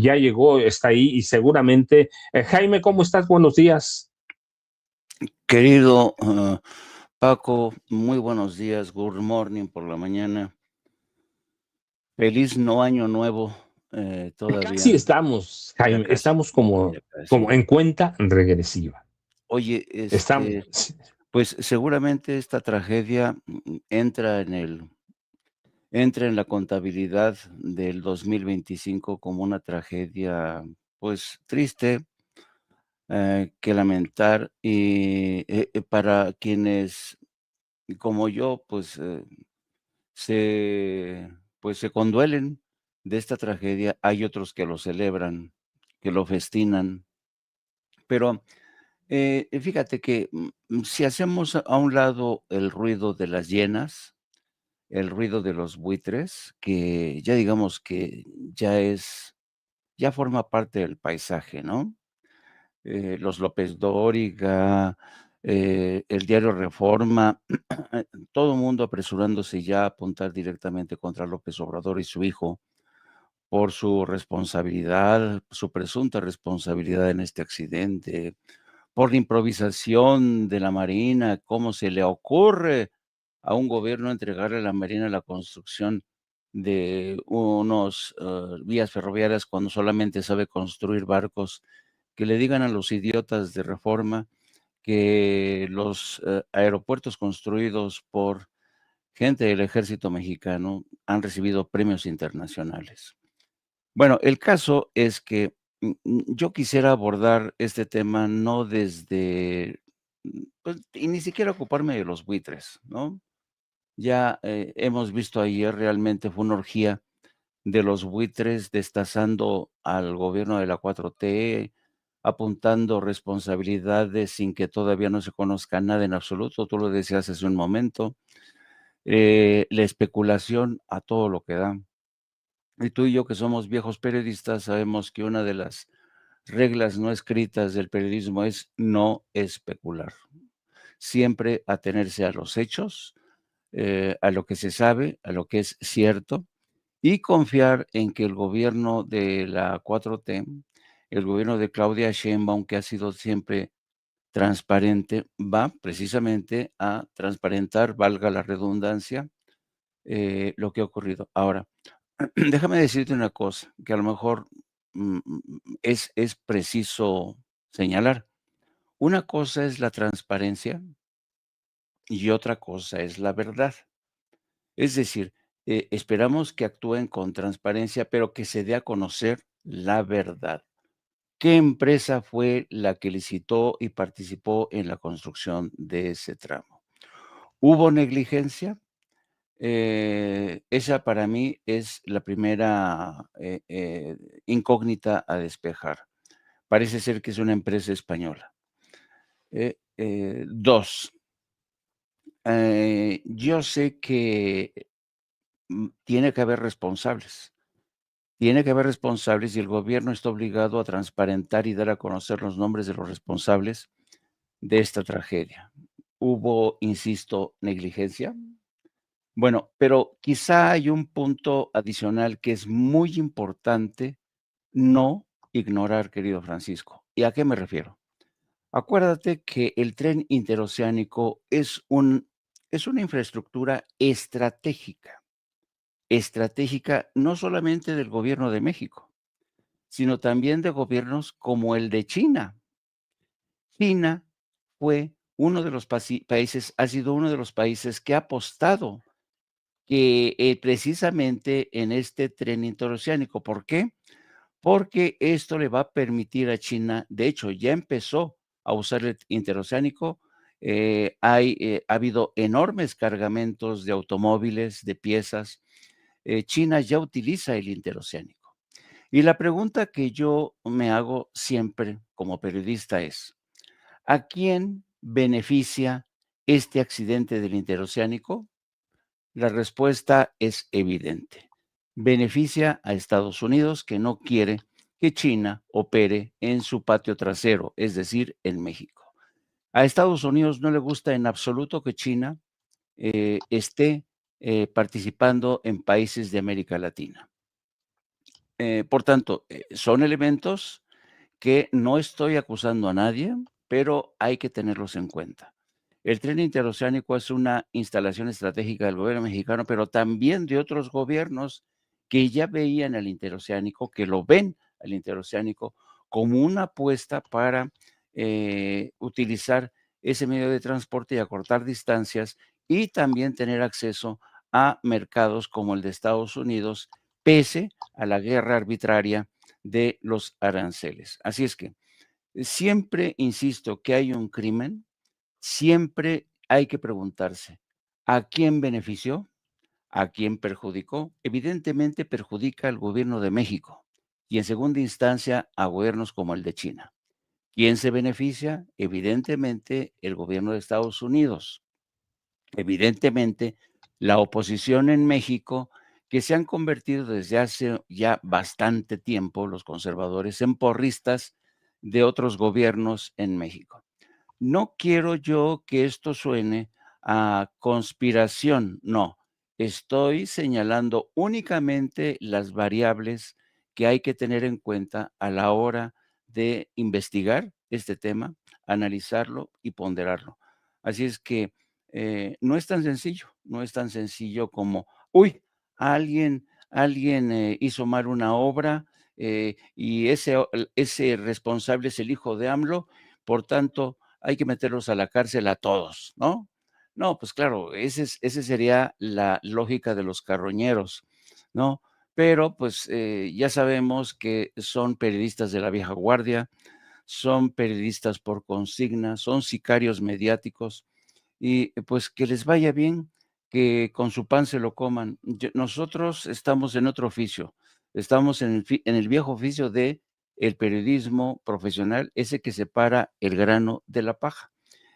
ya llegó, está ahí y seguramente. Jaime, ¿cómo estás? Buenos días. Querido Paco, muy buenos días, good morning por la mañana. Feliz no año nuevo todavía. Casi estamos, Jaime, Ya casi, estamos como ya casi. en cuenta regresiva. Oye, Estamos. pues seguramente esta tragedia entra en la contabilidad del 2025 como una tragedia, pues triste, que lamentar y para quienes como yo, pues se conduelen de esta tragedia. Hay otros que lo celebran, que lo festinan, pero fíjate que si hacemos a un lado el ruido de las hienas, el ruido de los buitres, que ya digamos que ya forma parte del paisaje, ¿no? Los López Dóriga, el diario Reforma, todo el mundo apresurándose ya a apuntar directamente contra López Obrador y su hijo por su responsabilidad, su presunta responsabilidad en este accidente, por la improvisación de la Marina, cómo se le ocurre a un gobierno entregarle a la Marina la construcción de unos vías ferroviarias cuando solamente sabe construir barcos, que le digan a los idiotas de Reforma que los aeropuertos construidos por gente del ejército mexicano han recibido premios internacionales. Bueno, el caso es que yo quisiera abordar este tema no desde, pues, y ni siquiera ocuparme de los buitres, ¿no? Ya hemos visto ayer, realmente fue una orgía de los buitres destazando al gobierno de la 4T, apuntando responsabilidades sin que todavía no se conozca nada en absoluto. Tú lo decías hace un momento, la especulación a todo lo que da. Y tú y yo, que somos viejos periodistas, sabemos que una de las reglas no escritas del periodismo es no especular. Siempre atenerse a los hechos, a lo que se sabe, a lo que es cierto, y confiar en que el gobierno de la 4T, el gobierno de Claudia Sheinbaum, que ha sido siempre transparente, va precisamente a transparentar, valga la redundancia, lo que ha ocurrido. Ahora, déjame decirte una cosa que a lo mejor es preciso señalar. Una cosa es la transparencia y otra cosa es la verdad. Es decir, esperamos que actúen con transparencia, pero que se dé a conocer la verdad. ¿Qué empresa fue la que licitó y participó en la construcción de ese tramo? ¿Hubo negligencia? Esa para mí es la primera incógnita a despejar. Parece ser que es una empresa española. 2, yo sé que tiene que haber responsables. Tiene que haber responsables y el gobierno está obligado a transparentar y dar a conocer los nombres de los responsables de esta tragedia. ¿Hubo, insisto, negligencia? Bueno, pero quizá hay un punto adicional que es muy importante no ignorar, querido Francisco. ¿Y a qué me refiero? Acuérdate que el tren interoceánico es una infraestructura estratégica no solamente del gobierno de México, sino también de gobiernos como el de China. China fue uno de los países, ha sido uno de los países que ha apostado que precisamente en este tren interoceánico. ¿Por qué? Porque esto le va a permitir a China, de hecho, ya empezó a usar el interoceánico. Ha habido enormes cargamentos de automóviles, de piezas. China ya utiliza el interoceánico. Y la pregunta que yo me hago siempre como periodista es, ¿a quién beneficia este accidente del interoceánico? La respuesta es evidente. Beneficia a Estados Unidos, que no quiere que China opere en su patio trasero, es decir, en México. A Estados Unidos no le gusta en absoluto que China esté participando en países de América Latina. Por tanto, son elementos que no estoy acusando a nadie, pero hay que tenerlos en cuenta. El tren interoceánico es una instalación estratégica del gobierno mexicano, pero también de otros gobiernos que ya veían al interoceánico, que lo ven al interoceánico como una apuesta para utilizar ese medio de transporte y acortar distancias y también tener acceso a mercados como el de Estados Unidos, pese a la guerra arbitraria de los aranceles. Así es que siempre insisto que hay un crimen, siempre hay que preguntarse, ¿a quién benefició? ¿A quién perjudicó? Evidentemente perjudica al gobierno de México y en segunda instancia a gobiernos como el de China. ¿Quién se beneficia? Evidentemente el gobierno de Estados Unidos. Evidentemente la oposición en México, que se han convertido desde hace ya bastante tiempo, los conservadores, en porristas de otros gobiernos en México. No quiero yo que esto suene a conspiración, no. Estoy señalando únicamente las variables que hay que tener en cuenta a la hora de investigar este tema, analizarlo y ponderarlo. Así es que no es tan sencillo, no es tan sencillo como, uy, alguien hizo mal una obra y ese responsable es el hijo de AMLO, por tanto, hay que meterlos a la cárcel a todos, ¿no? No, pues claro, ese sería la lógica de los carroñeros, ¿no? Pero pues ya sabemos que son periodistas de la vieja guardia, son periodistas por consigna, son sicarios mediáticos y pues que les vaya bien, que con su pan se lo coman. Nosotros estamos en otro oficio, estamos en el viejo oficio de el periodismo profesional, ese que separa el grano de la paja.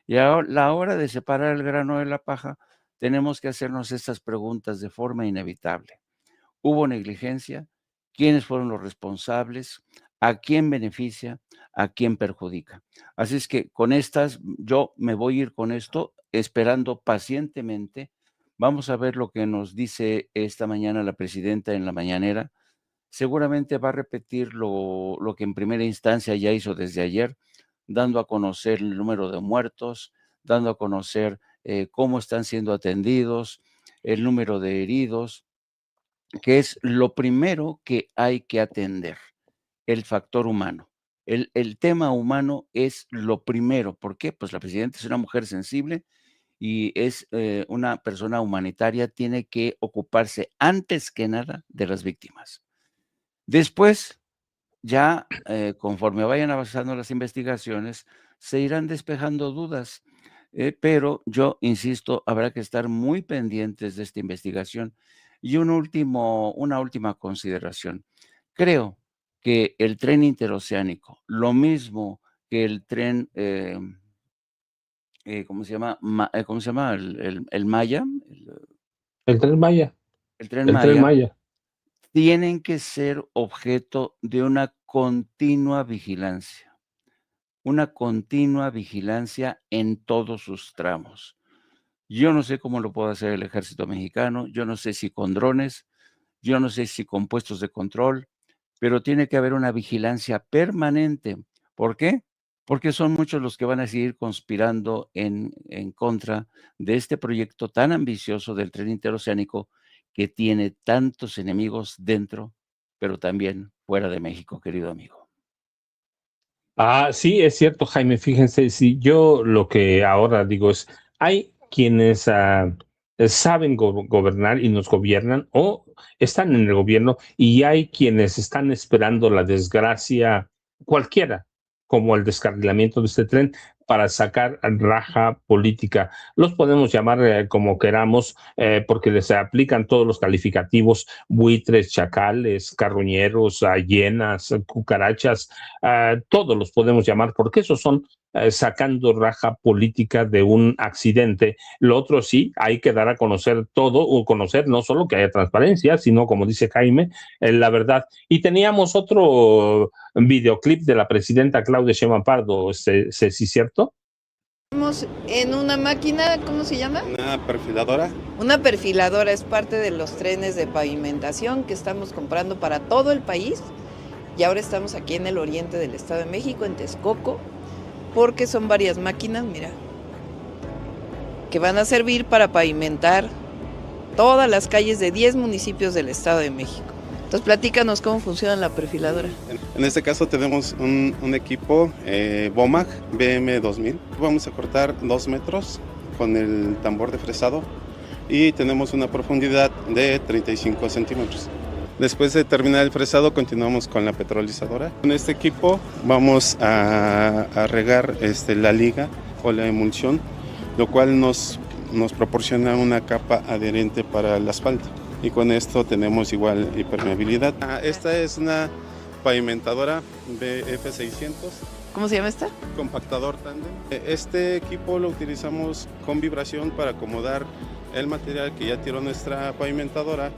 Y a la hora de separar el grano de la paja, tenemos que hacernos estas preguntas de forma inevitable. ¿Hubo negligencia? ¿Quiénes fueron los responsables? ¿A quién beneficia? ¿A quién perjudica? Así es que con estas, yo me voy a ir con esto, esperando pacientemente. Vamos a ver lo que nos dice esta mañana la presidenta en la mañanera. Seguramente va a repetir lo que en primera instancia ya hizo desde ayer, dando a conocer el número de muertos, dando a conocer cómo están siendo atendidos, el número de heridos, que es lo primero que hay que atender, el factor humano. El tema humano es lo primero. ¿Por qué? Pues la presidenta es una mujer sensible y es una persona humanitaria, tiene que ocuparse antes que nada de las víctimas. Después, ya conforme vayan avanzando las investigaciones, se irán despejando dudas. Pero yo insisto, habrá que estar muy pendientes de esta investigación. Y una última consideración. Creo que el tren interoceánico, lo mismo que el tren, ¿cómo se llama? ¿Cómo se llama? El Maya, El Tren Maya, el tren el Tren Maya, Maya. tienen que ser objeto de una continua vigilancia en todos sus tramos. Yo no sé cómo lo puede hacer el ejército mexicano, yo no sé si con drones, yo no sé si con puestos de control, pero tiene que haber una vigilancia permanente. ¿Por qué? Porque son muchos los que van a seguir conspirando en contra de este proyecto tan ambicioso del tren interoceánico que tiene tantos enemigos dentro, pero también fuera de México, querido amigo. Sí, es cierto, Jaime. Fíjense, si yo lo que ahora digo es, hay quienes saben gobernar y nos gobiernan o están en el gobierno y hay quienes están esperando la desgracia cualquiera, como el descarrilamiento de este tren para sacar raja política. Los podemos llamar como queramos, porque les aplican todos los calificativos: buitres, chacales, carroñeros, hienas, cucarachas, todos los podemos llamar, porque esos son sacando raja política de un accidente. Lo otro sí, hay que dar a conocer todo, o conocer no solo que haya transparencia, sino, como dice Jaime, la verdad. Y teníamos otro videoclip de la presidenta Claudia Sheinbaum Pardo, ¿sí, cierto? estamos en una máquina, ¿cómo se llama? Una perfiladora. Una perfiladora, es parte de los trenes de pavimentación que estamos comprando para todo el país. Y ahora estamos aquí en el oriente del Estado de México, en Texcoco, porque son varias máquinas, mira, que van a servir para pavimentar todas las calles de 10 municipios del Estado de México. Entonces, platícanos cómo funciona la perfiladora. En este caso tenemos un equipo BOMAG BM2000. Vamos a cortar 2 metros con el tambor de fresado y tenemos una profundidad de 35 centímetros. Después de terminar el fresado, continuamos con la petrolizadora. Con este equipo vamos a regar la liga o la emulsión, lo cual nos proporciona una capa adherente para el asfalto. Y con esto tenemos igual impermeabilidad. Esta es una pavimentadora BF600. ¿Cómo se llama esta? Compactador tándem. Este equipo lo utilizamos con vibración para acomodar el material que ya tiró nuestra pavimentadora.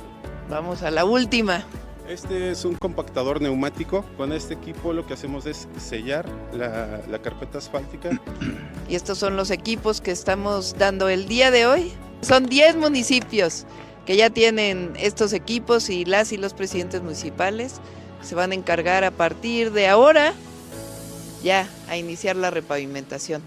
Vamos a la última. Este es un compactador neumático. Con este equipo lo que hacemos es sellar la carpeta asfáltica. Y estos son los equipos que estamos dando el día de hoy. Son 10 municipios que ya tienen estos equipos y los presidentes municipales se van a encargar a partir de ahora ya a iniciar la repavimentación.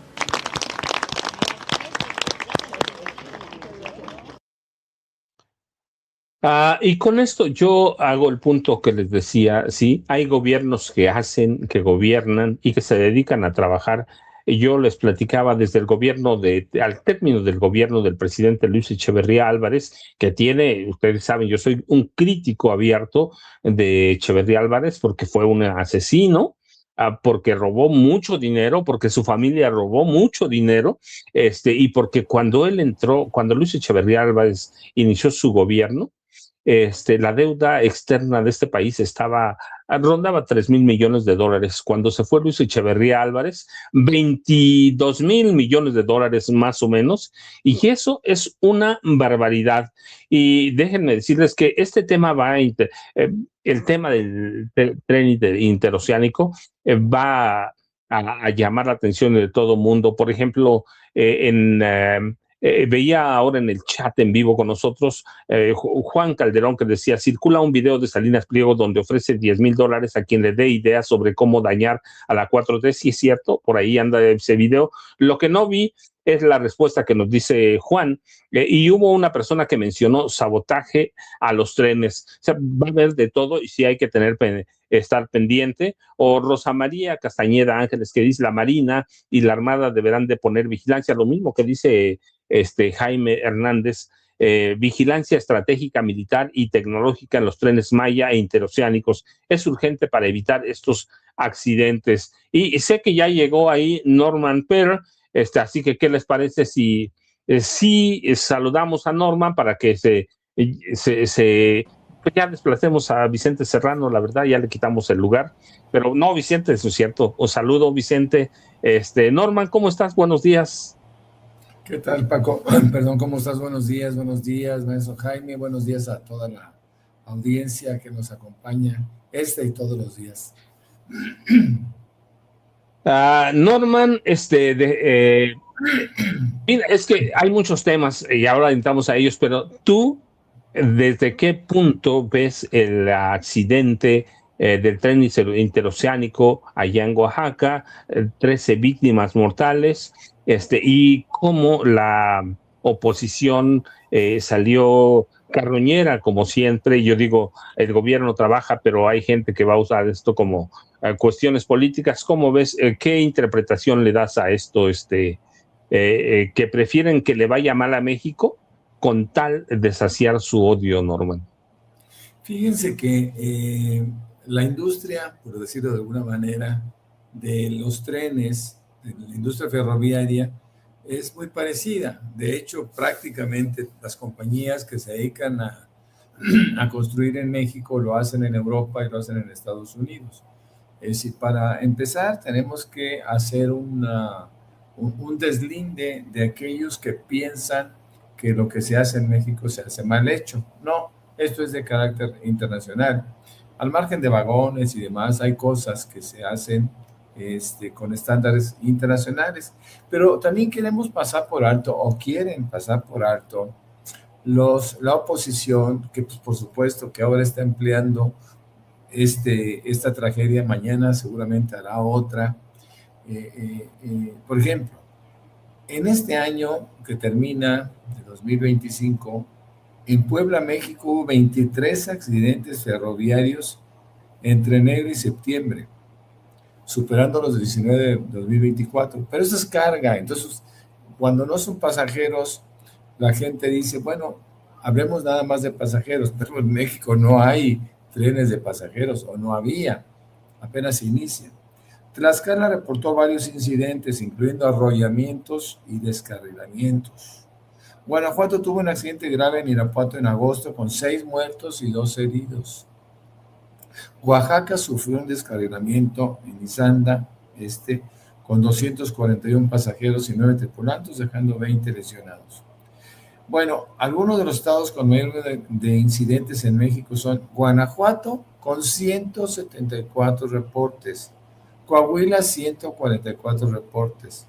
Y con esto yo hago el punto que les decía, sí, hay gobiernos que hacen, que gobiernan y que se dedican a trabajar. Y yo les platicaba desde el gobierno al término del gobierno del presidente Luis Echeverría Álvarez, que tiene, ustedes saben, yo soy un crítico abierto de Echeverría Álvarez porque fue un asesino, porque robó mucho dinero, porque su familia robó mucho dinero, y porque cuando él entró, cuando Luis Echeverría Álvarez inició su gobierno, la deuda externa de este país rondaba 3,000 millones de dólares. Cuando se fue Luis Echeverría Álvarez, 22,000 millones de dólares más o menos, y eso es una barbaridad. Y déjenme decirles que este tema el tema del tren interoceánico va a llamar la atención de todo mundo. Por ejemplo, veía ahora en el chat en vivo con nosotros Juan Calderón, que decía: circula un video de Salinas Pliego donde ofrece $10,000 a quien le dé ideas sobre cómo dañar a la 4T. Sí es cierto, por ahí anda ese video. Lo que no vi es la respuesta que nos dice Juan, y hubo una persona que mencionó sabotaje a los trenes. O sea, va a haber de todo y sí hay que estar pendiente. O Rosa María Castañeda Ángeles, que dice: la Marina y la Armada deberán de poner vigilancia. Lo mismo que dice Jaime Hernández, vigilancia estratégica, militar y tecnológica en los trenes Maya e interoceánicos. Es urgente para evitar estos accidentes. Y sé que ya llegó ahí Norman Perr, así que ¿qué les parece si saludamos a Norman para que pues ya desplacemos a Vicente Serrano? La verdad, ya le quitamos el lugar, pero no, Vicente, eso es cierto. Os saludo, Vicente. Norman, ¿cómo estás? Buenos días. ¿Qué tal, Paco? Perdón, ¿cómo estás? Buenos días, maestro Jaime. Buenos días a toda la audiencia que nos acompaña y todos los días. Norman, mira, es que hay muchos temas y ahora entramos a ellos, pero tú, ¿desde qué punto ves el accidente del tren interoceánico allá en Oaxaca, 13 víctimas mortales, y cómo la oposición salió carroñera, como siempre? Yo digo, el gobierno trabaja, pero hay gente que va a usar esto como cuestiones políticas. ¿Cómo ves? ¿Qué interpretación le das a esto? Que prefieren que le vaya mal a México con tal de saciar su odio, Norman. Fíjense que la industria, por decirlo de alguna manera, de los trenes, de la industria ferroviaria, es muy parecida. De hecho, prácticamente las compañías que se dedican a construir en México lo hacen en Europa y lo hacen en Estados Unidos. Es decir, para empezar, tenemos que hacer un deslinde de aquellos que piensan que lo que se hace en México se hace mal hecho. No, esto es de carácter internacional. Al margen de vagones y demás, hay cosas que se hacen con estándares internacionales. Pero también queremos pasar por alto, o quieren pasar por alto, la oposición, que pues, por supuesto que ahora está empleando esta tragedia, mañana seguramente hará otra. Por ejemplo, en este año que termina, de 2025, en Puebla, México, hubo 23 accidentes ferroviarios entre enero y septiembre, superando los 19 de 2024. Pero eso es carga. Entonces, cuando no son pasajeros, la gente dice, bueno, hablemos nada más de pasajeros, pero en México no hay trenes de pasajeros, o no había, apenas se inicia. Tlaxcala reportó varios incidentes, incluyendo arrollamientos y descarrilamientos. Guanajuato tuvo un accidente grave en Irapuato en agosto, con 6 muertos y 2 heridos. Oaxaca sufrió un descarrilamiento en Izanda, con 241 pasajeros y 9 tripulantes, dejando 20 lesionados. Bueno, algunos de los estados con mayor de incidentes en México son Guanajuato, con 174 reportes, Coahuila, 144 reportes,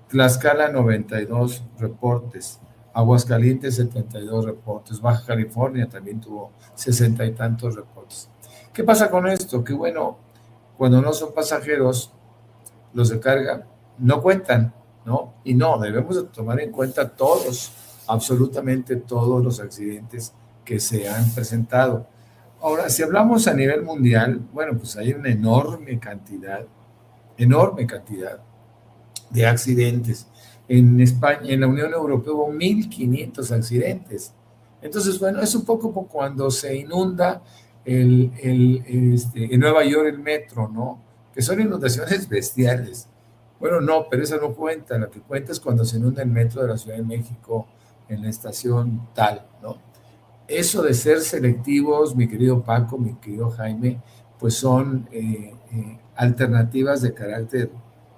Tlaxcala, 92 reportes, Aguascalientes, 72 reportes, Baja California también tuvo 60 y tantos reportes. ¿Qué pasa con esto? Que bueno, cuando no son pasajeros, los de carga no cuentan, ¿no? Y no, debemos de tomar en cuenta todos, absolutamente todos los accidentes que se han presentado. Ahora, si hablamos a nivel mundial, bueno, pues hay una enorme cantidad de accidentes. En España, en la Unión Europea hubo 1,500 accidentes. Entonces, bueno, es un poco como cuando se inunda en Nueva York el metro, ¿no? Que son inundaciones bestiales. Bueno, no, pero esa no cuenta. Lo que cuenta es cuando se inunda el metro de la Ciudad de México en la estación tal, ¿no? Eso de ser selectivos, mi querido Paco, mi querido Jaime, pues son alternativas de carácter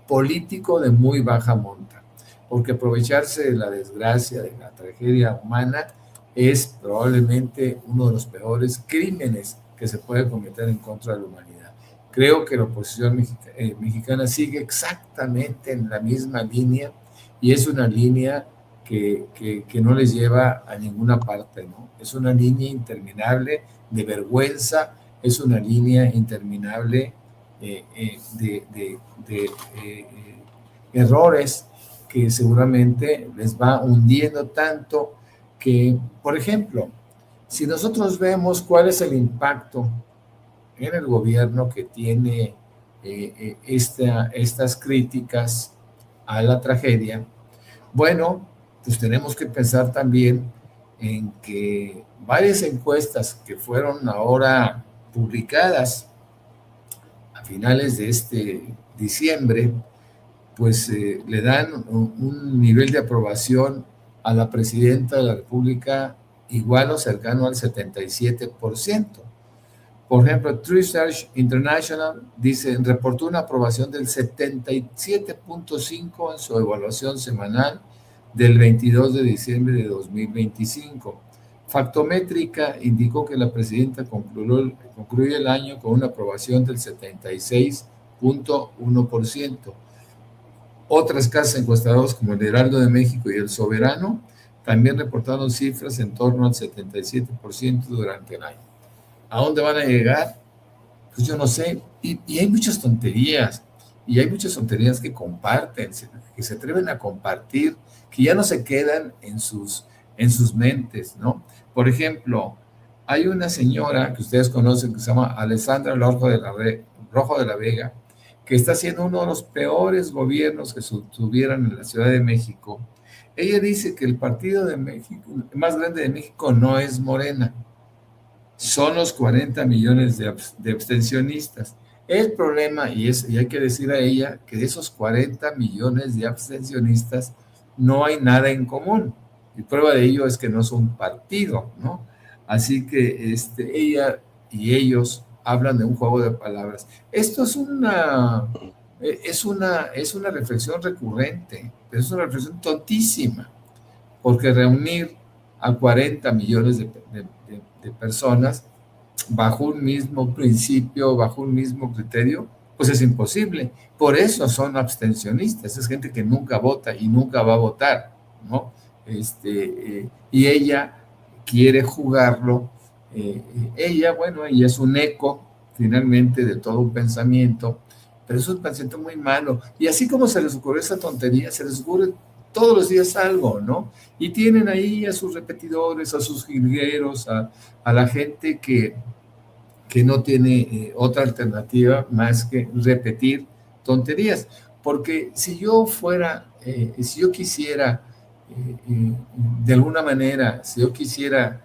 político de muy baja monta, porque aprovecharse de la desgracia, de la tragedia humana, es probablemente uno de los peores crímenes que se puede cometer en contra de la humanidad. Creo que la oposición mexicana sigue exactamente en la misma línea, y es una línea que no les lleva a ninguna parte, ¿no? Es una línea interminable de vergüenza, es una línea interminable de errores que seguramente les va hundiendo tanto que, por ejemplo, si nosotros vemos cuál es el impacto en el gobierno que tiene estas críticas a la tragedia, bueno, pues tenemos que pensar también en que varias encuestas que fueron ahora publicadas a finales de este diciembre, pues le dan un nivel de aprobación a la presidenta de la República igual o cercano al 77%. Por ejemplo, True Research International reportó una aprobación del 77.5% en su evaluación semanal del 22 de diciembre de 2025. Factométrica indicó que la presidenta concluyó el año con una aprobación del 76.1%. Otras casas encuestadoras como el Heraldo de México y el Soberano también reportaron cifras en torno al 77% durante el año. ¿A dónde van a llegar? Pues yo no sé. Y hay muchas tonterías. Y hay muchas tonterías que comparten, que se atreven a compartir, que ya no se quedan en sus mentes, ¿no? Por ejemplo, hay una señora que ustedes conocen que se llama Alessandra Rojo de la Vega, que está haciendo uno de los peores gobiernos que tuvieran en la Ciudad de México. Ella dice que el partido de México, más grande de México, no es Morena, son los 40 millones de abstencionistas. El problema, y hay que decir a ella, que de esos 40 millones de abstencionistas no hay nada en común. Y prueba de ello es que no es un partido, ¿no? Así que ella y ellos hablan de un juego de palabras. Esto es una reflexión recurrente, pero es una reflexión tontísima, porque reunir a 40 millones de personas bajo un mismo principio, bajo un mismo criterio, pues es imposible. Por eso son abstencionistas, es gente que nunca vota y nunca va a votar, ¿no? Y ella quiere jugarlo. Ella es un eco finalmente de todo un pensamiento, pero es un pensamiento muy malo. Y así como se les ocurre esa tontería, se les ocurre todos los días algo, ¿no? Y tienen ahí a sus repetidores, a sus jilgueros, a la gente que no tiene otra alternativa más que repetir tonterías. Porque si yo quisiera, de alguna manera, si yo quisiera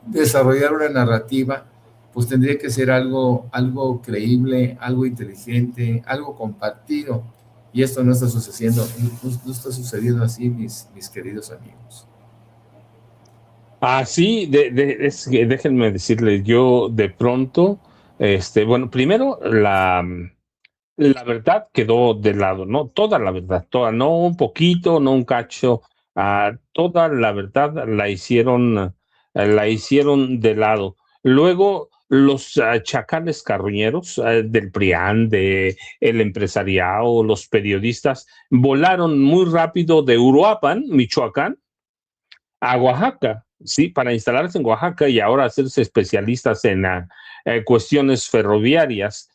desarrollar una narrativa, pues tendría que ser algo creíble, algo inteligente, algo compartido. Y esto no está sucediendo, no está sucediendo así, mis queridos amigos. Sí, déjenme decirles, yo de pronto, bueno, primero la verdad quedó de lado, ¿no? Toda la verdad, toda, no un poquito, no un cacho, toda la verdad la hicieron de lado. Luego, los chacales carroñeros del PRIAN, de el empresariado, los periodistas, volaron muy rápido de Uruapan, Michoacán, a Oaxaca, sí, para instalarse en Oaxaca y ahora hacerse especialistas en cuestiones ferroviarias.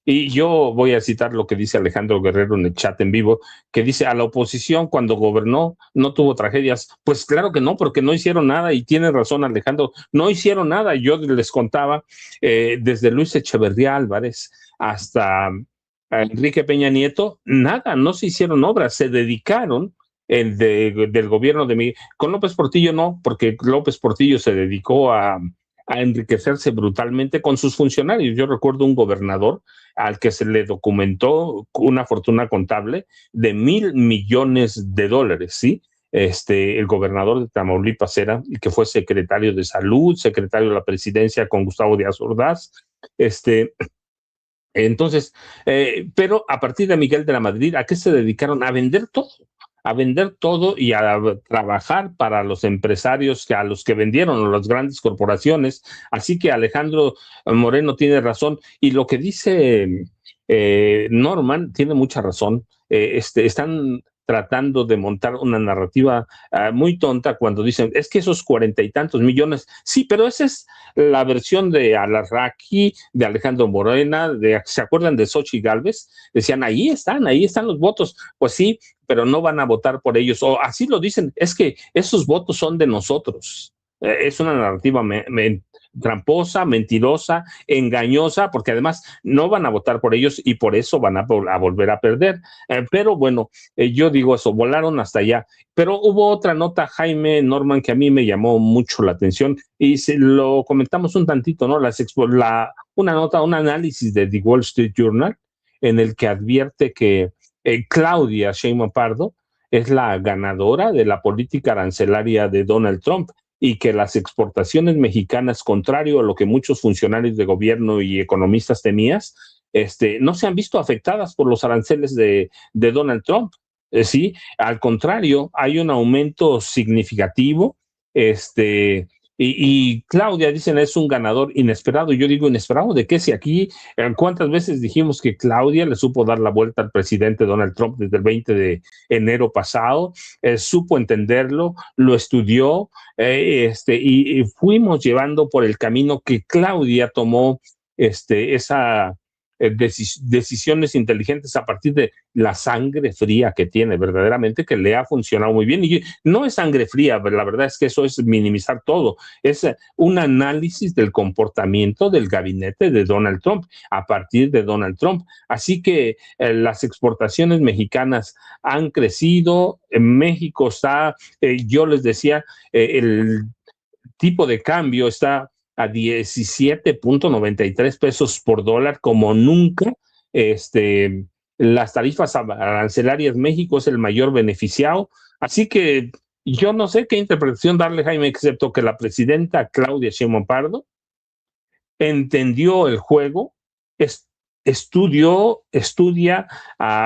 Y yo voy a citar lo que dice Alejandro Guerrero en el chat en vivo, que dice, a la oposición cuando gobernó no tuvo tragedias. Pues claro que no, porque no hicieron nada, y tiene razón Alejandro, no hicieron nada. Yo les contaba, desde Luis Echeverría Álvarez hasta Enrique Peña Nieto, nada, no se hicieron obras, se dedicaron del gobierno de Miguel. Con López Portillo no, porque López Portillo se dedicó a enriquecerse brutalmente con sus funcionarios. Yo recuerdo un gobernador al que se le documentó una fortuna contable de $1,000 millones, ¿sí? El gobernador de Tamaulipas era, y que fue secretario de Salud, secretario de la Presidencia con Gustavo Díaz Ordaz. Entonces, pero a partir de Miguel de la Madrid, ¿a qué se dedicaron? A vender todo. A vender todo y a trabajar para los empresarios a los que vendieron, las grandes corporaciones. Así que Alejandro Moreno tiene razón. Y lo que dice Norman tiene mucha razón. Están tratando de montar una narrativa muy tonta cuando dicen, es que esos 40 y tantos millones, sí, pero esa es la versión de Alarraqui, de Alejandro Morena, ¿se acuerdan de Xochitl Gálvez? Decían, ahí están los votos. Pues sí, pero no van a votar por ellos, o así lo dicen, es que esos votos son de nosotros. Es una narrativa tramposa, mentirosa, engañosa, porque además no van a votar por ellos y por eso van a volver a perder. Pero bueno, yo digo eso, volaron hasta allá. Pero hubo otra nota, Jaime, Norman, que a mí me llamó mucho la atención y lo comentamos un tantito, ¿no? Una nota, un análisis de The Wall Street Journal en el que advierte que Claudia Sheinbaum Pardo es la ganadora de la política arancelaria de Donald Trump y que las exportaciones mexicanas, contrario a lo que muchos funcionarios de gobierno y economistas temían, no se han visto afectadas por los aranceles de Donald Trump. Sí, al contrario, hay un aumento significativo. Y Claudia, dicen, es un ganador inesperado. Yo digo, ¿inesperado de qué? Si aquí, ¿cuántas veces dijimos que Claudia le supo dar la vuelta al presidente Donald Trump desde el 20 de enero pasado? Supo entenderlo, lo estudió, y fuimos llevando por el camino que Claudia tomó esa decisiones inteligentes a partir de la sangre fría que tiene, verdaderamente, que le ha funcionado muy bien. Y no es sangre fría, pero la verdad es que eso es minimizar todo. Es un análisis del comportamiento del gabinete de Donald Trump a partir de Donald Trump. Así que las exportaciones mexicanas han crecido. En México está, yo les decía, el tipo de cambio está a 17.93 pesos por dólar, como nunca. Las tarifas arancelarias, México es el mayor beneficiado. Así que yo no sé qué interpretación darle, Jaime, excepto que la presidenta Claudia Sheinbaum Pardo entendió el juego, estudia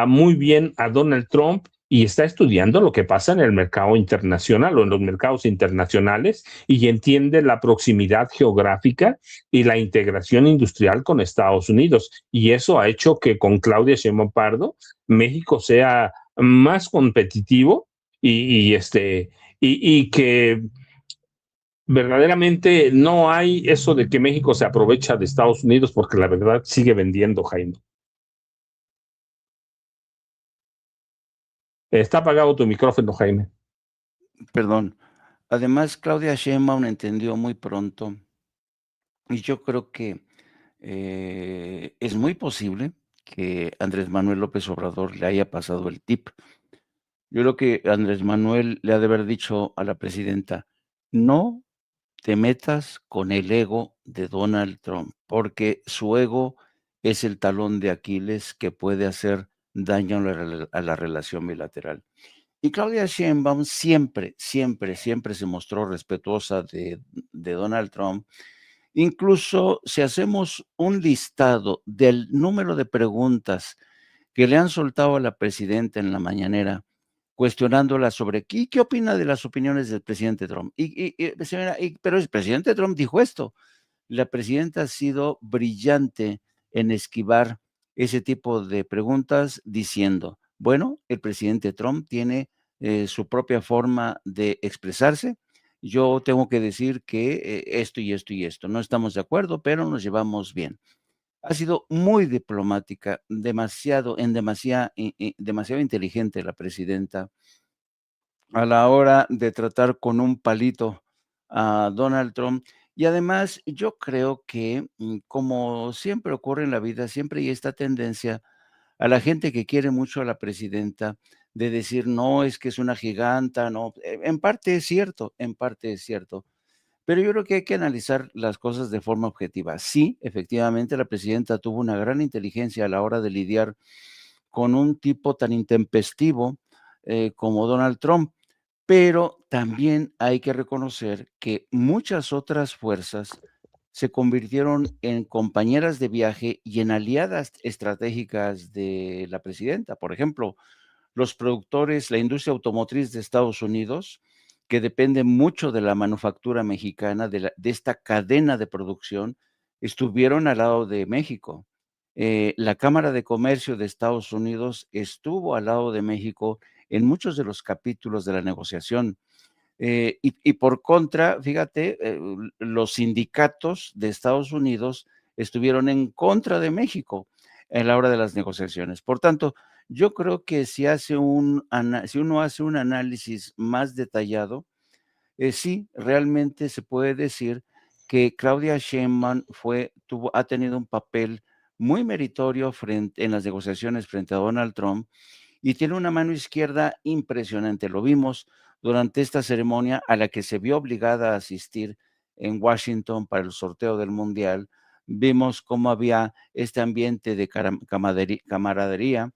muy bien a Donald Trump y está estudiando lo que pasa en el mercado internacional o en los mercados internacionales y entiende la proximidad geográfica y la integración industrial con Estados Unidos. Y eso ha hecho que con Claudia Sheinbaum Pardo México sea más competitivo y que verdaderamente no hay eso de que México se aprovecha de Estados Unidos porque la verdad sigue vendiendo, Jaime. Está apagado tu micrófono, Jaime. Perdón. Además, Claudia Sheinbaum entendió muy pronto, y yo creo que es muy posible que Andrés Manuel López Obrador le haya pasado el tip. Yo creo que Andrés Manuel le ha de haber dicho a la presidenta: no te metas con el ego de Donald Trump, porque su ego es el talón de Aquiles que puede hacer daño a la relación bilateral. Y Claudia Sheinbaum siempre, siempre, siempre se mostró respetuosa de Donald Trump. Incluso si hacemos un listado del número de preguntas que le han soltado a la presidenta en la mañanera, cuestionándola sobre qué opina de las opiniones del presidente Trump. Señora, pero el presidente Trump dijo esto. La presidenta ha sido brillante en esquivar ese tipo de preguntas diciendo, bueno, el presidente Trump tiene su propia forma de expresarse. Yo tengo que decir que esto y esto y esto. No estamos de acuerdo, pero nos llevamos bien. Ha sido muy diplomática, demasiado inteligente la presidenta a la hora de tratar con un palito a Donald Trump. Y además, yo creo que, como siempre ocurre en la vida, siempre hay esta tendencia a la gente que quiere mucho a la presidenta de decir: "No, es que es una giganta", no, en parte es cierto, en parte es cierto, pero yo creo que hay que analizar las cosas de forma objetiva. Sí, efectivamente, la presidenta tuvo una gran inteligencia a la hora de lidiar con un tipo tan intempestivo, como Donald Trump. Pero también hay que reconocer que muchas otras fuerzas se convirtieron en compañeras de viaje y en aliadas estratégicas de la presidenta. Por ejemplo, los productores, la industria automotriz de Estados Unidos, que depende mucho de la manufactura mexicana, de esta cadena de producción, estuvieron al lado de México. La Cámara de Comercio de Estados Unidos estuvo al lado de México en muchos de los capítulos de la negociación. Y por contra, fíjate, los sindicatos de Estados Unidos estuvieron en contra de México en la hora de las negociaciones. Por tanto, yo creo que si uno hace un análisis más detallado, sí, realmente se puede decir que Claudia Sheinbaum ha tenido un papel muy meritorio en las negociaciones frente a Donald Trump y tiene una mano izquierda impresionante. Lo vimos durante esta ceremonia a la que se vio obligada a asistir en Washington para el sorteo del Mundial. Vimos cómo había este ambiente de camaradería,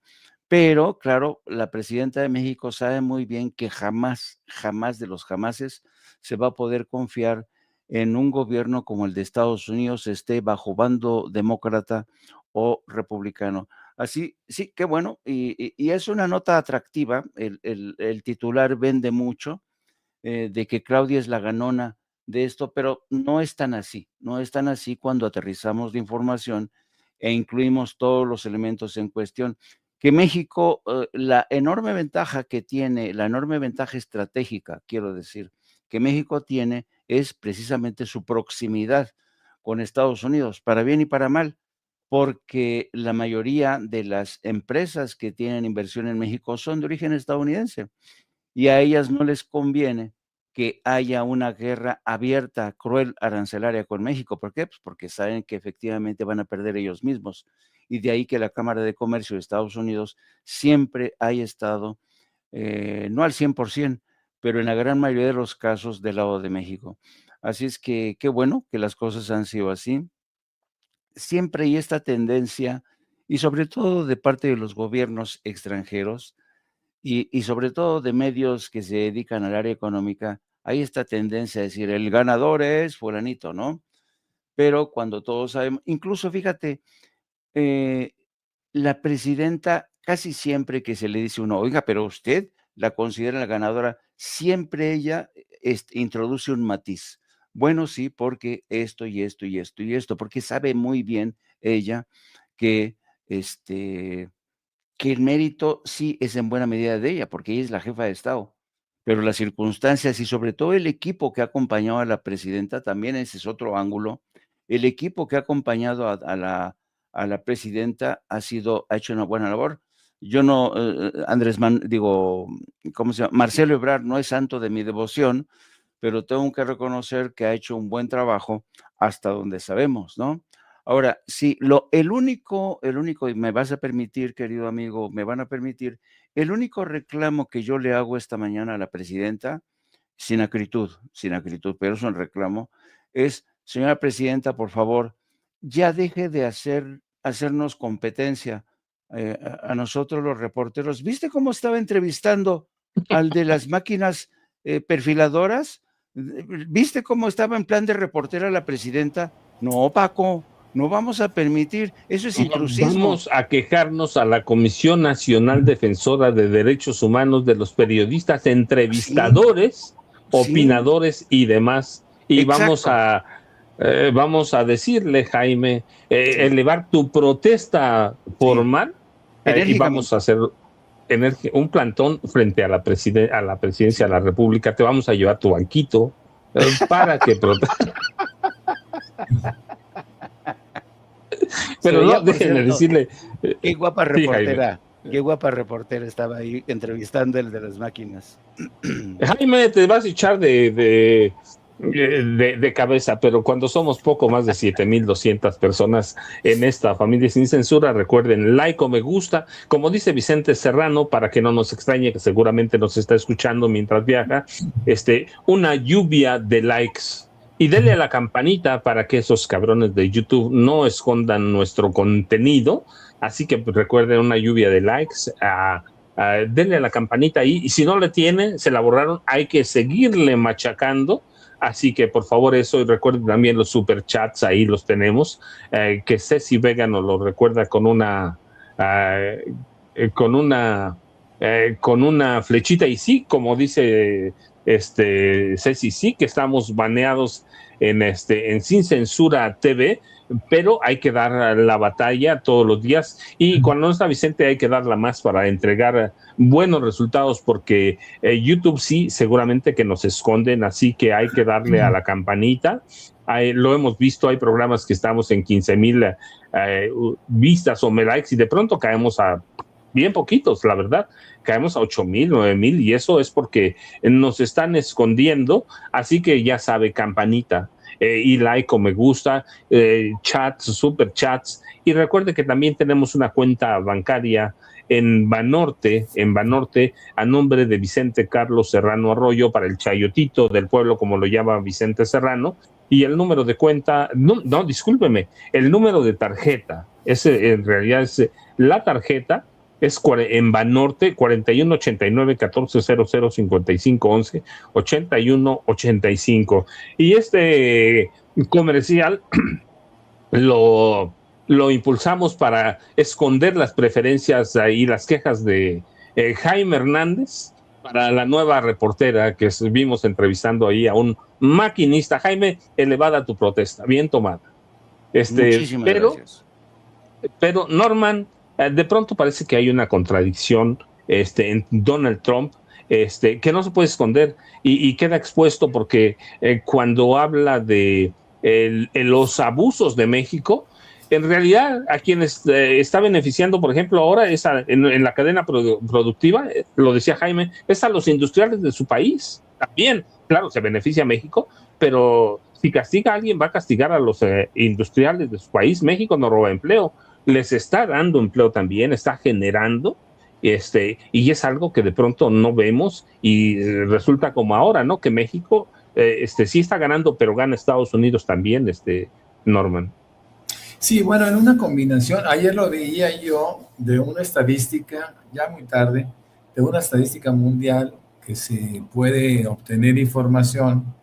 pero claro, la presidenta de México sabe muy bien que jamás, jamás de los jamases se va a poder confiar en un gobierno como el de Estados Unidos, esté bajo bando demócrata o republicano. Así, sí, qué bueno, y es una nota atractiva, el titular vende mucho, de que Claudia es la ganona de esto, pero no es tan así, no es tan así cuando aterrizamos la información e incluimos todos los elementos en cuestión. Que México, la enorme ventaja que tiene, la enorme ventaja estratégica, quiero decir, que México tiene es precisamente su proximidad con Estados Unidos, para bien y para mal, porque la mayoría de las empresas que tienen inversión en México son de origen estadounidense y a ellas no les conviene que haya una guerra abierta, cruel, arancelaria con México. ¿Por qué? Pues porque saben que efectivamente van a perder ellos mismos. Y de ahí que la Cámara de Comercio de Estados Unidos siempre haya estado, no al 100%, pero en la gran mayoría de los casos del lado de México. Así es que qué bueno que las cosas han sido así. Siempre hay esta tendencia, y sobre todo de parte de los gobiernos extranjeros, y sobre todo de medios que se dedican al área económica, hay esta tendencia a decir: "El ganador es fulanito", ¿no? Pero cuando todos sabemos, incluso fíjate, eh, la presidenta casi siempre que se le dice a uno, oiga, pero usted la considera la ganadora, siempre ella introduce un matiz. Bueno, sí, porque esto y esto y esto y esto, porque sabe muy bien ella que, que el mérito sí es en buena medida de ella, porque ella es la jefa de Estado, pero las circunstancias y sobre todo el equipo que ha acompañado a la presidenta, también ese es otro ángulo, el equipo que ha acompañado a la presidenta ha hecho una buena labor. Yo no, ¿cómo se llama? Marcelo Ebrard no es santo de mi devoción, pero tengo que reconocer que ha hecho un buen trabajo hasta donde sabemos, ¿no? Ahora, sí, el único, y me vas a permitir, querido amigo, me van a permitir, el único reclamo que yo le hago esta mañana a la presidenta, sin acritud, pero es un reclamo, es, señora presidenta, por favor, ya deje de hacernos competencia a nosotros los reporteros. ¿Viste cómo estaba entrevistando al de las máquinas perfiladoras? ¿Viste cómo estaba en plan de reportera la presidenta? No, Paco, no vamos a permitir, eso es intrusismo. Vamos a quejarnos a la Comisión Nacional Defensora de Derechos Humanos de los periodistas, entrevistadores, opinadores y demás. Y exacto. vamos a decirle, Jaime, elevar tu protesta formal y vamos a hacer un plantón frente a la presidencia de la República. Te vamos a llevar tu banquito para que Pero no, déjenme decirle. Qué guapa reportera. Qué guapa reportera estaba ahí entrevistando el de las máquinas. Jaime, te vas a echar de cabeza, pero cuando somos poco más de 7,200 personas en esta familia sin censura, recuerden, like o me gusta, como dice Vicente Serrano, para que no nos extrañe, que seguramente nos está escuchando mientras viaja, una lluvia de likes. Y denle a la campanita para que esos cabrones de YouTube no escondan nuestro contenido. Así que recuerden, una lluvia de likes. Denle a la campanita ahí. Y si no le tienen, se la borraron, hay que seguirle machacando. Así que por favor eso, y recuerden también los superchats, ahí los tenemos. Que Ceci Vega nos lo recuerda con una flechita. Y sí, como dice Ceci, sí que estamos baneados en Sin Censura TV, pero hay que dar la batalla todos los días, y cuando no está Vicente hay que darla más para entregar buenos resultados, porque YouTube sí, seguramente que nos esconden, así que hay que darle a la campanita. Lo hemos visto, hay programas que estamos en 15,000 vistas o likes y de pronto caemos a bien poquitos, la verdad, caemos a 8,000, 9,000, y eso es porque nos están escondiendo. Así que ya sabe, campanita, y like o me gusta, chats, super chats, y recuerde que también tenemos una cuenta bancaria en Banorte, a nombre de Vicente Carlos Serrano Arroyo, para el chayotito del pueblo, como lo llama Vicente Serrano, y el número de cuenta, no, discúlpeme, el número de tarjeta, en realidad es la tarjeta, es en Banorte 4189-1400-5511 8185. Y comercial lo impulsamos para esconder las preferencias y las quejas de Jaime Hernández para la nueva reportera que vimos entrevistando ahí a un maquinista. Jaime, elevada tu protesta, bien tomada. Muchísimas gracias. Pero Norman, de pronto parece que hay una contradicción en Donald Trump, que no se puede esconder y queda expuesto, porque cuando habla de los abusos de México, en realidad a quienes está beneficiando, por ejemplo, ahora es en la cadena productiva, lo decía Jaime, es a los industriales de su país. También, claro, se beneficia a México, pero si castiga a alguien, va a castigar a los industriales de su país. México no roba empleo, les está dando empleo también, está generando, y es algo que de pronto no vemos, y resulta como ahora, ¿no? Que México sí está ganando, pero gana Estados Unidos también, Norman. Sí, bueno, en una combinación, ayer lo veía yo de una estadística, ya muy tarde, de una estadística mundial que se puede obtener información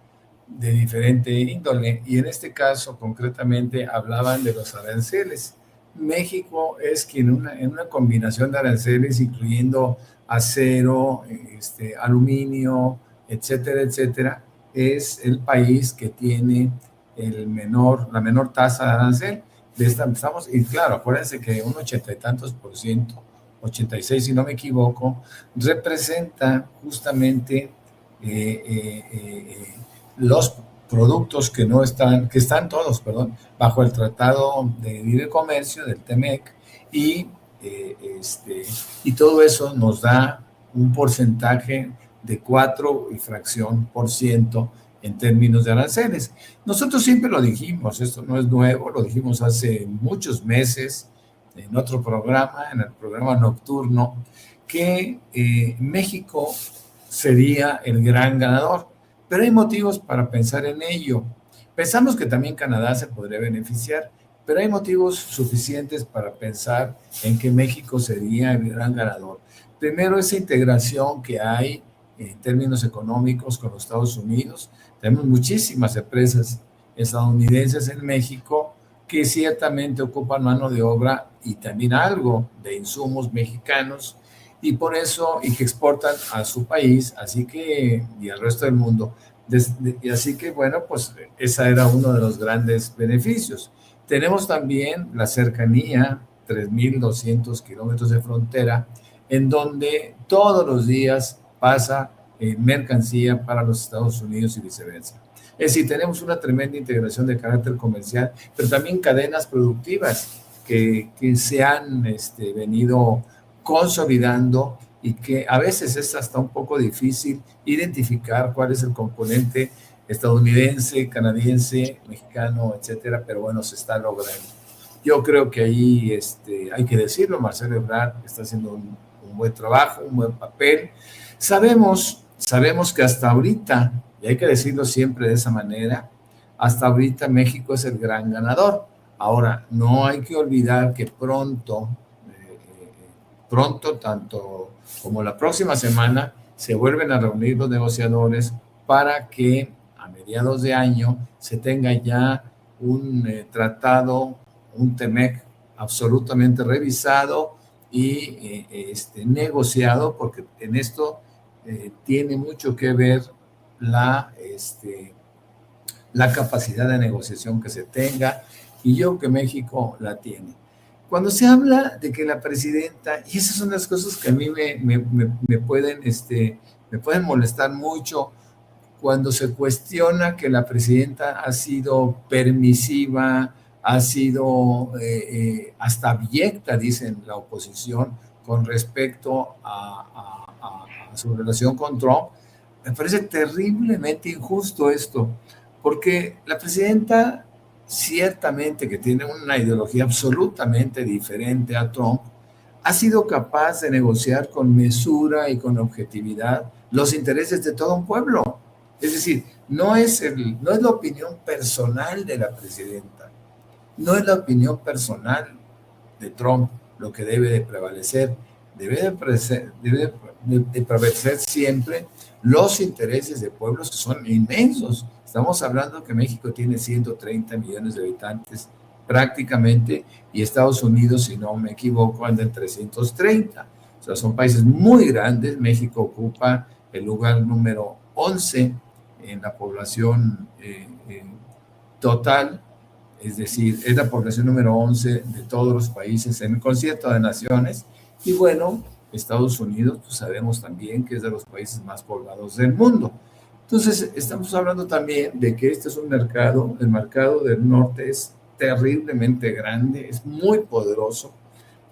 de diferente índole, y en este caso concretamente hablaban de los aranceles. México es quien en una combinación de aranceles, incluyendo acero, aluminio, etcétera, etcétera, es el país que tiene la menor tasa de arancel. Y claro, acuérdense que un 80 y tantos por ciento, 86 si no me equivoco, representa justamente los productos que están todos, perdón, bajo el Tratado de Libre Comercio del TEMEC, y todo eso nos da un porcentaje de 4 y fracción por ciento en términos de aranceles. Nosotros siempre lo dijimos, esto no es nuevo, lo dijimos hace muchos meses en otro programa, en el programa nocturno, que México sería el gran ganador, pero hay motivos para pensar en ello. Pensamos que también Canadá se podría beneficiar, pero hay motivos suficientes para pensar en que México sería el gran ganador. Primero, esa integración que hay en términos económicos con los Estados Unidos. Tenemos muchísimas empresas estadounidenses en México que ciertamente ocupan mano de obra y también algo de insumos mexicanos, y por eso, y que exportan a su país, así que, y al resto del mundo. Y así que, bueno, pues ese era uno de los grandes beneficios. Tenemos también la cercanía, 3.200 kilómetros de frontera, en donde todos los días pasa mercancía para los Estados Unidos y viceversa. Es decir, tenemos una tremenda integración de carácter comercial, pero también cadenas productivas que se han venido consolidando, y que a veces es hasta un poco difícil identificar cuál es el componente estadounidense, canadiense, mexicano, etcétera, pero bueno, se está logrando. Yo creo que ahí hay que decirlo, Marcelo Ebrard está haciendo un buen trabajo, un buen papel. Sabemos que hasta ahorita, y hay que decirlo siempre de esa manera, hasta ahorita México es el gran ganador. Ahora, no hay que olvidar que pronto, tanto como la próxima semana, se vuelven a reunir los negociadores para que a mediados de año se tenga ya un tratado, un TEMEC absolutamente revisado y negociado, porque en esto tiene mucho que ver la capacidad de negociación que se tenga, y yo creo que México la tiene. Cuando se habla de que la presidenta, y esas son las cosas que a mí me pueden molestar mucho, cuando se cuestiona que la presidenta ha sido permisiva, ha sido hasta abyecta, dicen la oposición, con respecto a su relación con Trump. Me parece terriblemente injusto esto, porque la presidenta, ciertamente que tiene una ideología absolutamente diferente a Trump, ha sido capaz de negociar con mesura y con objetividad los intereses de todo un pueblo. Es decir, no es la opinión personal de la presidenta, no es la opinión personal de Trump lo que debe de prevalecer. Debe de prevalecer siempre los intereses de pueblos que son inmensos. Estamos hablando que México tiene 130 millones de habitantes prácticamente, y Estados Unidos, si no me equivoco, anda en 330. O sea, son países muy grandes. México ocupa el lugar número 11 en la población total, es decir, es la población número 11 de todos los países en el concierto de naciones. Y bueno, Estados Unidos, pues sabemos también que es de los países más poblados del mundo. Entonces, estamos hablando también de que este es un mercado, el mercado del norte es terriblemente grande, es muy poderoso,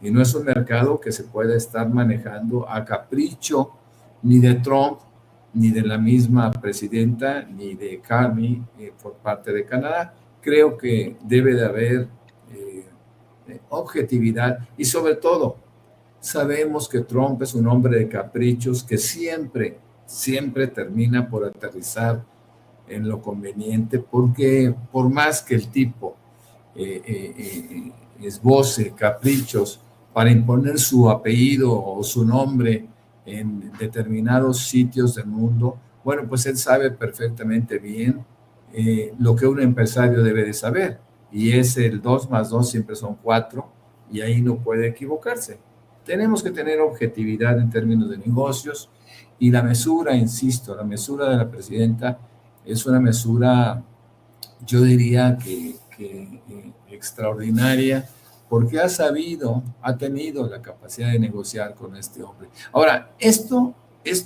y no es un mercado que se pueda estar manejando a capricho ni de Trump, ni de la misma presidenta, ni de Carney por parte de Canadá. Creo que debe de haber objetividad, y sobre todo, sabemos que Trump es un hombre de caprichos que siempre termina por aterrizar en lo conveniente, porque por más que el tipo esboce caprichos para imponer su apellido o su nombre en determinados sitios del mundo, bueno, pues él sabe perfectamente bien lo que un empresario debe de saber, y es el 2 más 2 siempre son 4, y ahí no puede equivocarse. Tenemos que tener objetividad en términos de negocios y la mesura, insisto, la mesura de la presidenta es una mesura, yo diría que extraordinaria, porque ha tenido la capacidad de negociar con este hombre. Ahora, esto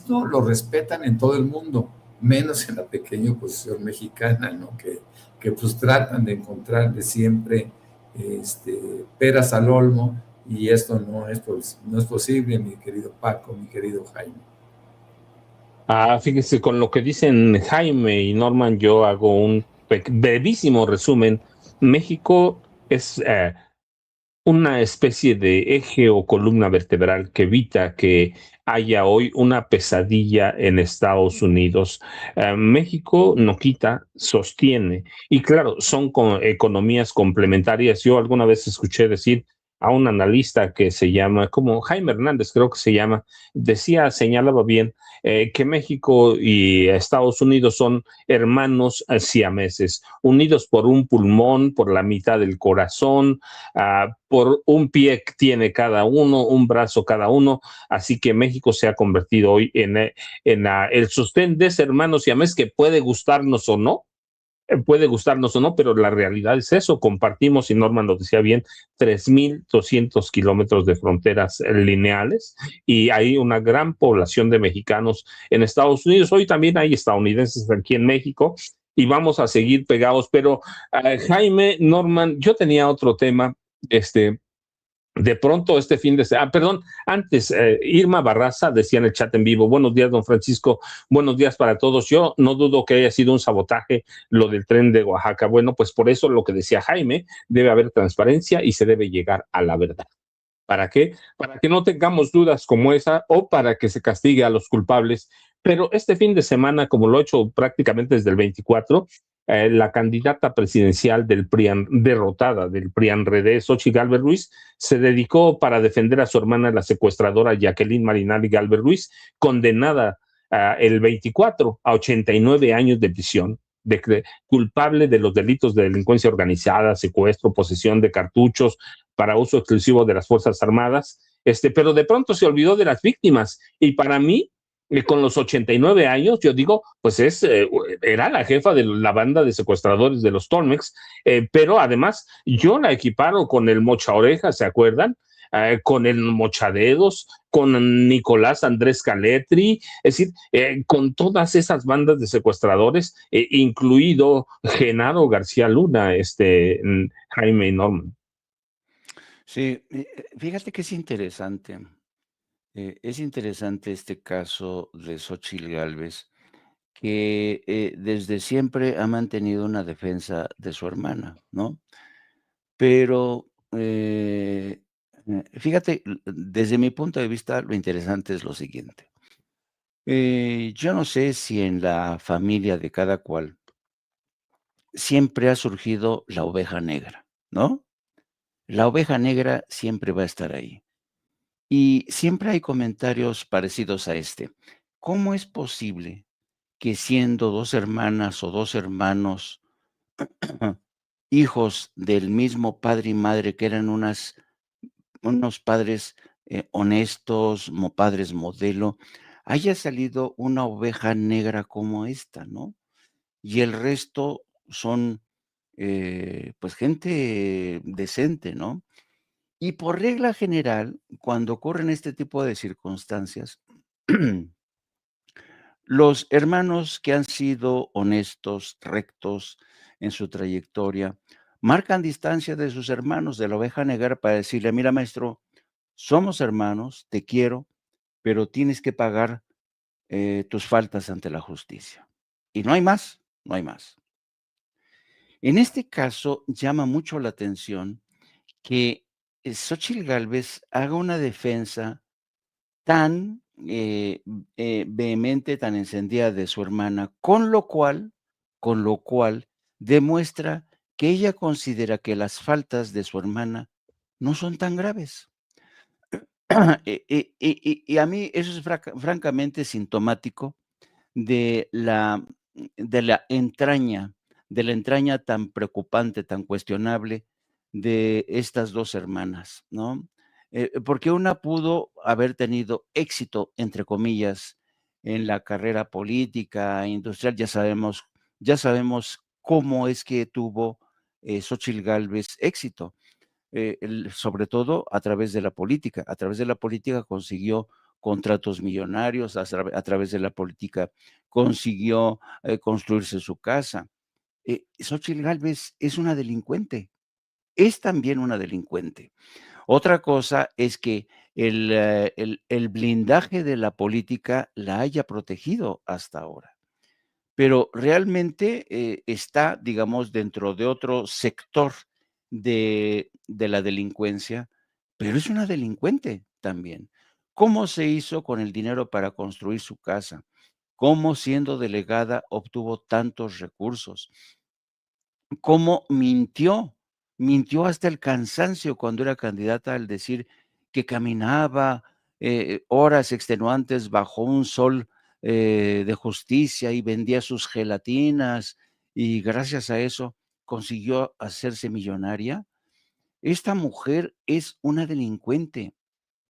lo respetan en todo el mundo, menos en la pequeña oposición mexicana, ¿no? Que pues tratan de encontrarle siempre peras al olmo, y esto no es posible, mi querido Paco, mi querido Jaime. Fíjese, con lo que dicen Jaime y Norman, yo hago un brevísimo resumen. México es una especie de eje o columna vertebral que evita que haya hoy una pesadilla en Estados Unidos. México no quita, sostiene. Y claro, son economías complementarias. Yo alguna vez escuché decir a un analista que se llama, como Jaime Hernández, creo que se llama, señalaba bien que México y Estados Unidos son hermanos siameses, unidos por un pulmón, por la mitad del corazón, por un pie que tiene cada uno, un brazo cada uno, así que México se ha convertido hoy en el sostén de ese hermano siamés que puede gustarnos o no, pero la realidad es eso, compartimos, y Norman lo decía bien, 3.200 kilómetros de fronteras lineales, y hay una gran población de mexicanos en Estados Unidos. Hoy también hay estadounidenses aquí en México, y vamos a seguir pegados, pero Jaime, Norman, yo tenía otro tema, de pronto este fin de semana, perdón, antes, Irma Barraza decía en el chat en vivo: buenos días, don Francisco, buenos días para todos. Yo no dudo que haya sido un sabotaje lo del tren de Oaxaca. Bueno, pues por eso lo que decía Jaime, debe haber transparencia y se debe llegar a la verdad. ¿Para qué? Para que no tengamos dudas como esa, o para que se castigue a los culpables. Pero este fin de semana, como lo he hecho prácticamente desde el 24, la candidata presidencial del PRIAN, derrotada del PRIAN-RD, Xochitl Gálvez Ruiz, se dedicó para defender a su hermana, la secuestradora Jacqueline Marinaldi Gálvez Ruiz, condenada el 24 a 89 años de prisión, culpable de los delitos de delincuencia organizada, secuestro, posesión de cartuchos para uso exclusivo de las Fuerzas Armadas, pero de pronto se olvidó de las víctimas. Y para mí, con los 89 años, yo digo, pues era la jefa de la banda de secuestradores de los Tolmex, pero además yo la equiparo con el Mocha Oreja, ¿se acuerdan? Con el Mochadedos, con Nicolás Andrés Caletri, es decir, con todas esas bandas de secuestradores, incluido Genaro García Luna, Jaime y Norman. Sí, fíjate que es interesante. Es interesante este caso de Xochitl Gálvez, que desde siempre ha mantenido una defensa de su hermana, ¿no? Pero fíjate, desde mi punto de vista, lo interesante es lo siguiente. Yo no sé si en la familia de cada cual siempre ha surgido la oveja negra, ¿no? La oveja negra siempre va a estar ahí. Y siempre hay comentarios parecidos a este. ¿Cómo es posible que siendo dos hermanas o dos hermanos, hijos del mismo padre y madre, que eran unos padres honestos, padres modelo, haya salido una oveja negra como esta, ¿no? Y el resto son, pues, gente decente, ¿no? Y por regla general, cuando ocurren este tipo de circunstancias, los hermanos que han sido honestos, rectos en su trayectoria, marcan distancia de sus hermanos de la oveja negra para decirle: mira, maestro, somos hermanos, te quiero, pero tienes que pagar tus faltas ante la justicia. Y no hay más, no hay más. En este caso, llama mucho la atención que Xochitl Gálvez haga una defensa tan vehemente, tan encendida de su hermana, con lo cual demuestra que ella considera que las faltas de su hermana no son tan graves. Y a mí eso es francamente sintomático de de la entraña tan preocupante, tan cuestionable de estas dos hermanas, ¿no? Porque una pudo haber tenido éxito, entre comillas, en la carrera política, industrial, ya sabemos cómo es que tuvo Xóchitl Gálvez éxito, sobre todo a través de la política. A través de la política consiguió contratos millonarios, a través de la política consiguió construirse su casa. Xóchitl Gálvez es una delincuente, es también una delincuente. Otra cosa es que el blindaje de la política la haya protegido hasta ahora, pero realmente está, digamos, dentro de otro sector de la delincuencia, pero es una delincuente también. ¿Cómo se hizo con el dinero para construir su casa? ¿Cómo siendo delegada obtuvo tantos recursos? ¿Cómo mintió hasta el cansancio cuando era candidata al decir que caminaba horas extenuantes bajo un sol de justicia y vendía sus gelatinas y gracias a eso consiguió hacerse millonaria? Esta mujer es una delincuente.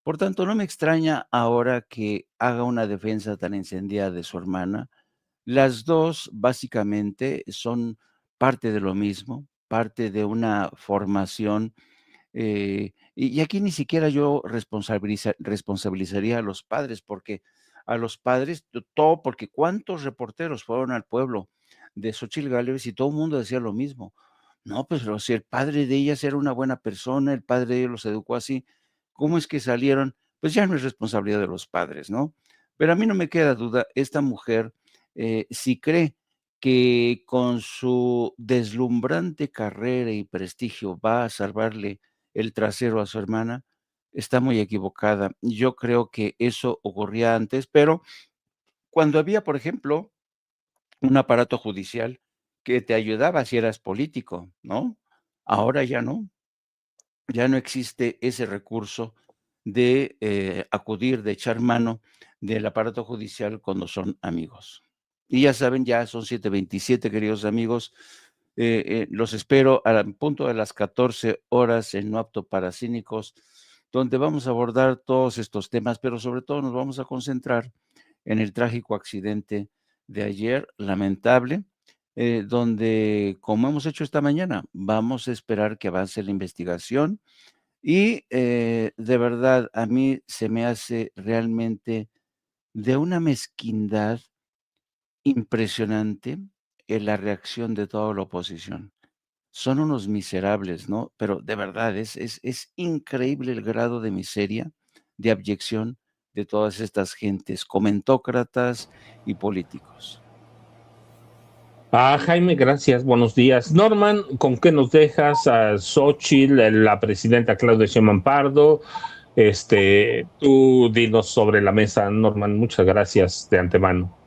Por tanto, no me extraña ahora que haga una defensa tan encendida de su hermana. Las 2 básicamente son parte de lo mismo, parte de una formación, y aquí ni siquiera yo responsabilizaría a los padres, porque a los padres todo porque ¿cuántos reporteros fueron al pueblo de Xóchitl Gálvez y todo el mundo decía lo mismo? No, pues, pero si el padre de ellas era una buena persona, el padre de ellos los educó así, ¿cómo es que salieron? Pues ya no es responsabilidad de los padres, ¿no? Pero a mí no me queda duda, esta mujer si cree que con su deslumbrante carrera y prestigio va a salvarle el trasero a su hermana, está muy equivocada. Yo creo que eso ocurría antes, pero cuando había, por ejemplo, un aparato judicial que te ayudaba si eras político, ¿no? Ahora ya no existe ese recurso de acudir, de echar mano del aparato judicial cuando son amigos. Y ya saben, ya son 7:27, queridos amigos. Los espero al punto de las 14 horas en No Apto para Cínicos, donde vamos a abordar todos estos temas, pero sobre todo nos vamos a concentrar en el trágico accidente de ayer, lamentable, donde, como hemos hecho esta mañana, vamos a esperar que avance la investigación y de verdad a mí se me hace realmente de una mezquindad impresionante en la reacción de toda la oposición. Son unos miserables, ¿no? Pero de verdad es increíble el grado de miseria, de abyección de todas estas gentes, comentócratas y políticos. Jaime, gracias, buenos días. Norman, ¿con qué nos dejas a Xóchitl, la presidenta Claudia Sheinbaum Pardo? Tú dinos sobre la mesa, Norman, muchas gracias de antemano.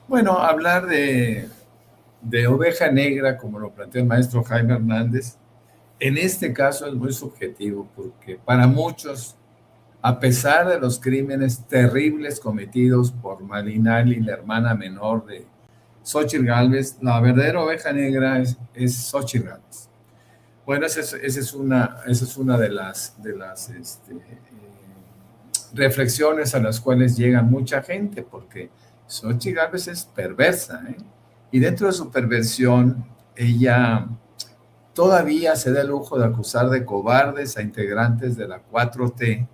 Bueno, hablar de oveja negra, como lo planteó el maestro Jaime Hernández, en este caso es muy subjetivo, porque para muchos, a pesar de los crímenes terribles cometidos por Malinali, la hermana menor de Xóchitl Gálvez, la verdadera oveja negra es Xóchitl Gálvez. Bueno, esa es una de las reflexiones a las cuales llega mucha gente, porque Xóchitl Gálvez es perversa, ¿eh? Y dentro de su perversión, ella todavía se da el lujo de acusar de cobardes a integrantes de la 4T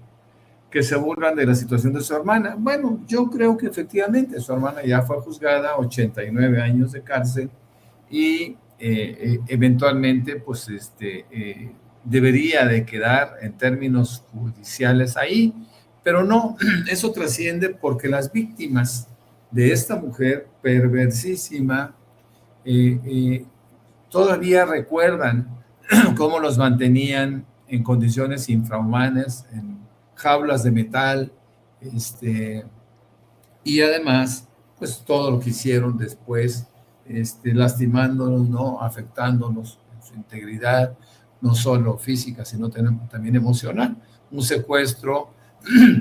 que se burlan de la situación de su hermana. Bueno, yo creo que efectivamente su hermana ya fue juzgada, 89 años de cárcel, y eventualmente pues debería de quedar en términos judiciales ahí, pero no, eso trasciende porque las víctimas de esta mujer perversísima todavía recuerdan cómo los mantenían en condiciones infrahumanas, en jaulas de metal, y además, pues todo lo que hicieron después, lastimándonos, ¿no? Afectándonos en su integridad, no solo física, sino también emocional. Un secuestro,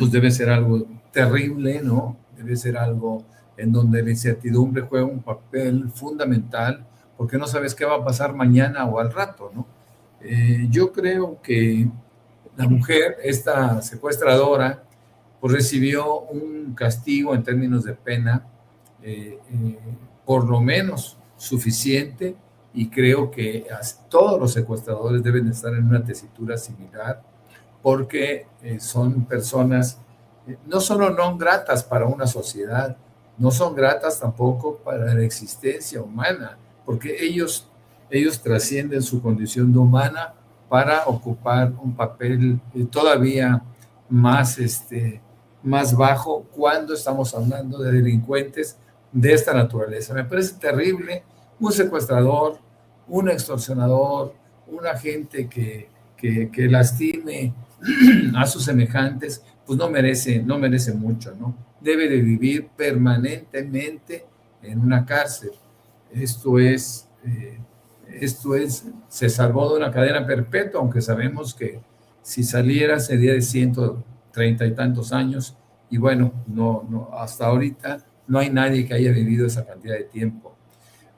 pues debe ser algo terrible, ¿no? Debe ser algo en donde la incertidumbre juega un papel fundamental, porque no sabes qué va a pasar mañana o al rato, ¿no? Yo creo que la mujer, esta secuestradora, pues recibió un castigo en términos de pena, por lo menos suficiente, y creo que todos los secuestradores deben estar en una tesitura similar, porque son personas no solo no gratas para una sociedad, no son gratas tampoco para la existencia humana, porque ellos trascienden su condición de humana para ocupar un papel todavía más, más bajo cuando estamos hablando de delincuentes de esta naturaleza. Me parece terrible un secuestrador, un extorsionador, un agente que lastime a sus semejantes, pues no merece mucho, ¿no? Debe de vivir permanentemente en una cárcel. Esto es, se salvó de una cadena perpetua, aunque sabemos que si saliera sería de 130 y tantos años, y bueno, no, hasta ahorita no hay nadie que haya vivido esa cantidad de tiempo.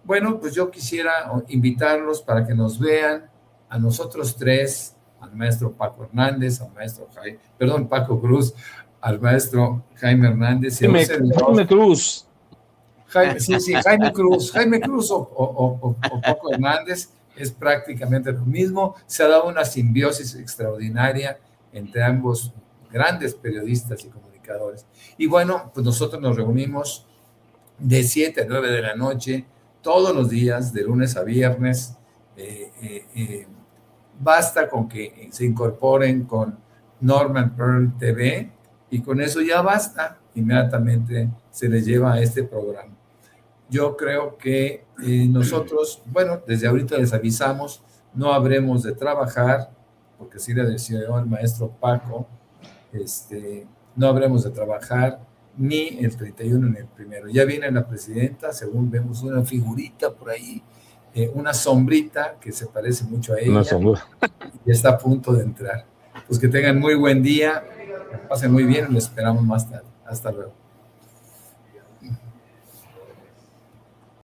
Bueno, pues yo quisiera invitarlos para que nos vean a nosotros tres, al maestro Paco Hernández, al maestro Paco Cruz, al maestro Jaime Hernández. Jaime Cruz. Jaime Cruz o Paco Hernández es prácticamente lo mismo. Se ha dado una simbiosis extraordinaria entre ambos grandes periodistas y comunicadores. Y bueno, pues nosotros nos reunimos de 7 a 9 de la noche, todos los días, de lunes a viernes. Basta con que se incorporen con Norman Pearl TV y con eso ya basta. Inmediatamente se les lleva a este programa. Yo creo que nosotros, bueno, desde ahorita les avisamos, no habremos de trabajar, porque sí le decía yo al maestro Paco, no habremos de trabajar ni el 31 ni el 1. Ya viene la presidenta, según vemos una figurita por ahí, una sombrita que se parece mucho a ella. Una sombra. Y está a punto de entrar. Pues que tengan muy buen día, que pasen muy bien y los esperamos más tarde. Hasta luego.